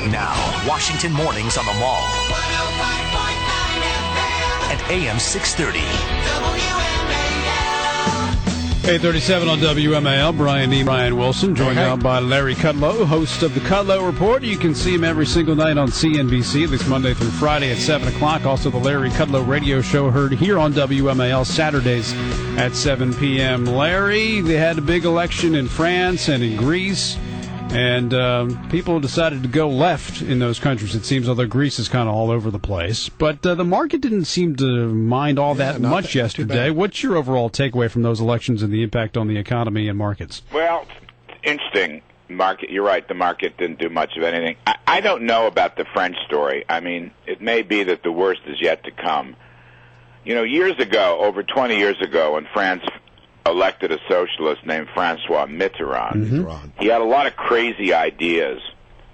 Now, Washington Mornings on the Mall. 105.9 FM. At AM 630. WMAL. 8:37 on WMAL. Brian E. Brian Wilson, joined now by Larry Kudlow, host of the Kudlow Report. You can see him every single night on CNBC, at least Monday through Friday at 7 o'clock. Also, the Larry Kudlow radio show heard here on WMAL Saturdays at 7 p.m. Larry, they had a big election in France and in Greece, and people decided to go left in those countries, it seems, although Greece is kind of all over the place. But the market didn't seem to mind all that much yesterday. What's your overall takeaway from those elections and the impact on the economy and markets? Well, interesting. Market, you're right, the market didn't do much of anything. I don't know about the French story. I mean, it may be that the worst is yet to come. You know, years ago, over 20 years ago, when France elected a socialist named Francois Mitterrand, he had a lot of crazy ideas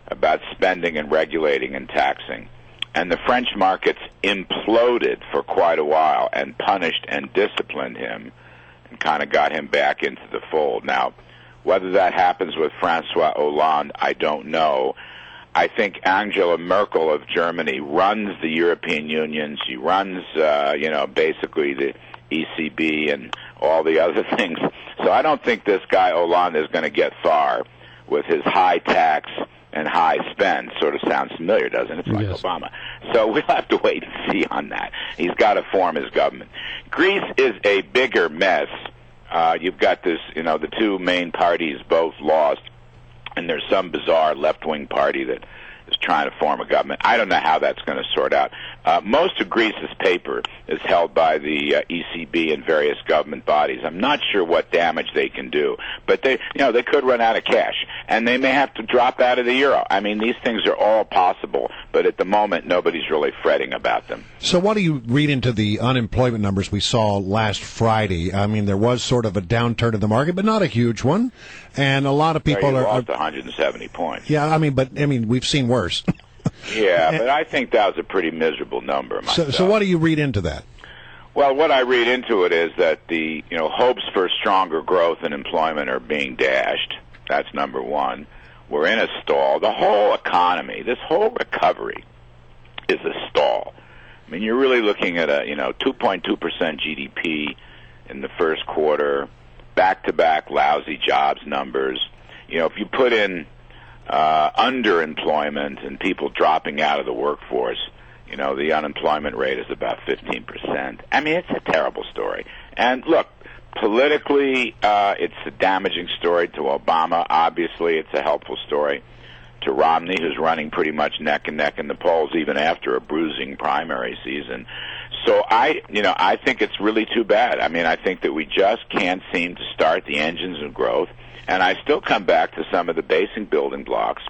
about spending and regulating and taxing. And the French markets imploded for quite a while and punished and disciplined him and kind of got him back into the fold. Now, whether that happens with Francois Hollande, I don't know. I think Angela Merkel of Germany runs the European Union. She runs, basically the ECB and all the other things. So I don't think this guy Hollande is going to get far with his high tax and high spend. Sort of sounds familiar, doesn't it? It's like Obama. So we'll have to wait and see on that. He's got to form his government. Greece is a bigger mess. You've got this, the two main parties both lost, and there's some bizarre left-wing party that is trying to form a government. I don't know how that's going to sort out. Most of Greece's paper is held by the ECB and various government bodies. I'm not sure what damage they can do, but they could run out of cash, and they may have to drop out of the euro. I mean, these things are all possible, but at the moment, nobody's really fretting about them. So what do you read into the unemployment numbers we saw last Friday? I mean, there was sort of a downturn in the market, but not a huge one, and a lot of people lost 170 points. Yeah, I mean, we've seen worse. Yeah, but I think that was a pretty miserable number myself. So what do you read into that? Well, what I read into it is that the hopes for stronger growth and employment are being dashed. That's number one. We're in a stall. The whole economy, this whole recovery, is a stall. I mean, you're really looking at a 2.2% GDP in the first quarter, back-to-back lousy jobs numbers. If you put in underemployment and people dropping out of the workforce, the unemployment rate is about 15%. I mean, it's a terrible story. And look, politically, it's a damaging story to Obama. Obviously, it's a helpful story to Romney, who's running pretty much neck and neck in the polls, even after a bruising primary season. So I think it's really too bad. I mean, I think that we just can't seem to start the engines of growth. And I still come back to some of the basic building blocks.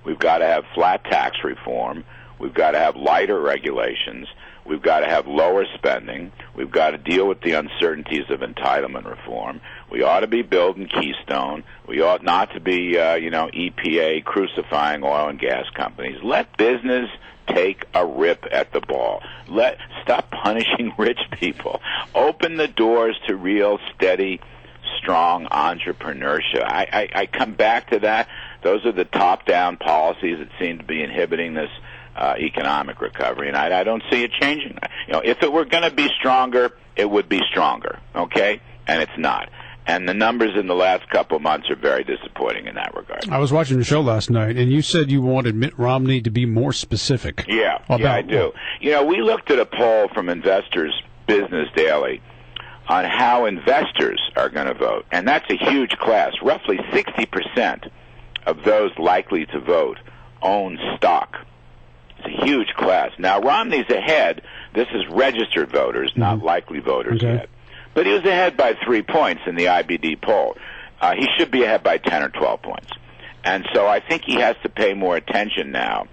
We've got to have flat tax reform. We've got to have lighter regulations. We've got to have lower spending. We've got to deal with the uncertainties of entitlement reform. We ought to be building Keystone. We ought not to be, EPA crucifying oil and gas companies. Let business take a rip at the ball. Stop punishing rich people. Open the doors to real, steady, strong entrepreneurship. I come back to that. Those are the top-down policies that seem to be inhibiting this economic recovery, and I don't see it changing. If it were going to be stronger, it would be stronger, okay? And it's not. And the numbers in the last couple of months are very disappointing in that regard. I was watching the show last night, and you said you wanted Mitt Romney to be more specific. Yeah, I do. We looked at a poll from Investors Business Daily on how investors are going to vote, and that's a huge class. Roughly 60% of those likely to vote own stock. It's a huge class. Now, Romney's ahead. This is registered voters, not likely voters yet. But he was ahead by 3 points in the IBD poll. He should be ahead by 10 or 12 points. And so I think he has to pay more attention now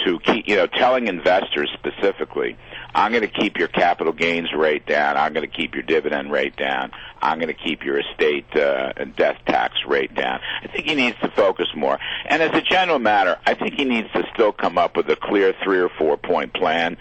to keep, telling investors specifically, I'm going to keep your capital gains rate down. I'm going to keep your dividend rate down. I'm going to keep your estate and death tax rate down. I think he needs to focus more. And as a general matter, I think he needs to still come up with a clear 3 or 4 point plan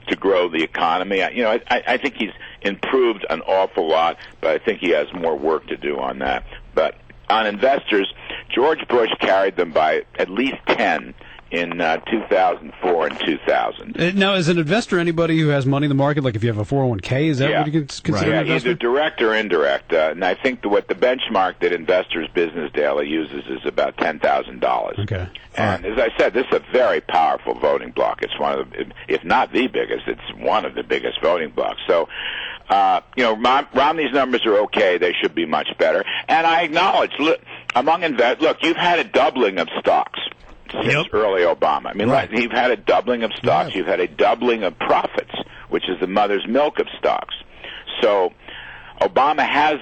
to grow the economy. I think he's improved an awful lot, but I think he has more work to do on that. But on investors, George Bush carried them by at least 10 in 2004 and 2000. Now, as an investor, anybody who has money in the market, like if you have a 401k, is that what you consider an investor? Either direct or indirect. And I think what the benchmark that Investors Business Daily uses is about $10,000. Okay. And as I said, this is a very powerful voting bloc. It's one of the, if not the biggest, it's one of the biggest voting blocs. So, Romney's numbers are okay. They should be much better. And I acknowledge, look, you've had a doubling of stocks since early Obama. I mean, you've had a doubling of stocks. You've had a doubling of profits, which is the mother's milk of stocks. So Obama has